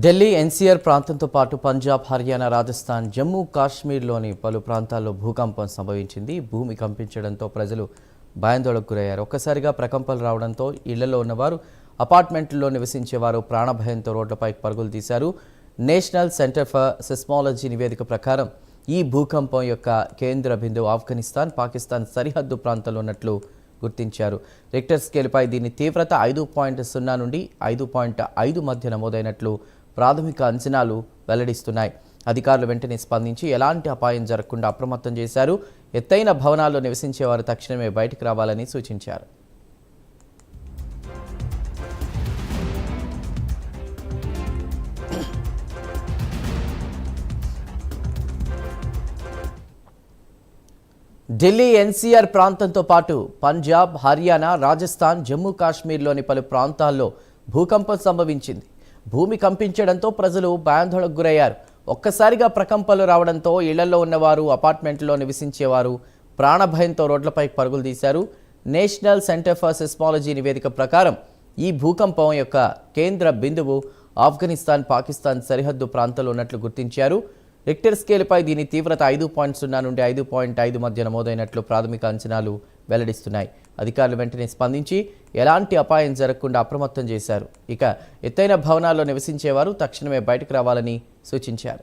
Delhi NCR ప్రాంతంతో పాటు పంజాబ్, హర్యానా, రాజస్థాన్, జమ్మూ కాశ్మీర్లోని పలు ప్రాంతాల్లో భూకంపం సంభవించింది. భూమి కంపించడంతో ప్రజలు భయాందోళనకు గురయ్యారు. ఒక్కసారిగా ప్రకంపనలు రావడంతో ఇళ్లలో ఉన్నవారు, అపార్ట్మెంట్లో నివసించేవారు ప్రాణభయంతో రోడ్లపైకి పరుగులు తీశారు. నేషనల్ సెంటర్ ఫర్ సెస్మాలజీ నివేదిక ప్రకారం ఈ భూకంపం యొక్క కేంద్ర బిందువు ఆఫ్ఘనిస్తాన్, పాకిస్తాన్ సరిహద్దు ప్రాంతంలో ఉన్నట్లు గుర్తించారు. రిక్టర్ స్కేల్పై దీని తీవ్రత 5.0 నుండి 5.5 మధ్య నమోదైనట్లు ప్రాథమిక అంచనాలు వెల్లడిస్తున్నాయి. అధికారులు వెంటనే స్పందించి ఎలాంటి అపాయం జరగకుండా అప్రమత్తం చేశారు. ఎత్తైన భవనాల్లో నివసించేవారు తక్షణమే బయటకు రావాలని సూచించారు. ఢిల్లీ ఎన్సీఆర్ ప్రాంతంతో పాటు పంజాబ్, హర్యానా, రాజస్థాన్, జమ్మూ కాశ్మీర్లోని పలు ప్రాంతాల్లో భూకంపం సంభవించింది. భూమి కంపించడంతో ప్రజలు భయాందోళనకు గురయ్యారు. ఒక్కసారిగా ప్రకంపనలు రావడంతో ఇళ్లలో ఉన్నవారు, అపార్ట్మెంట్లో నివసించేవారు ప్రాణభయంతో రోడ్లపైకి పరుగులు తీశారు. నేషనల్ సెంటర్ ఫర్ సెస్మాలజీ నివేదిక ప్రకారం ఈ భూకంపం యొక్క కేంద్ర బిందువు ఆఫ్ఘనిస్తాన్, పాకిస్తాన్ సరిహద్దు ప్రాంతంలో ఉన్నట్లు గుర్తించారు. రిక్టర్ స్కేల్పై దీని తీవ్రత 5.0 నుండి 5.5 మధ్య నమోదైనట్లు ప్రాథమిక అంచనాలు వెల్లడిస్తున్నాయి. అధికారులు వెంటనే స్పందించి ఎలాంటి అపాయం జరగకుండా అప్రమత్తం చేశారు. ఇక ఎత్తైన భవనాల్లో నివసించేవారు తక్షణమే బయటకు రావాలని సూచించారు.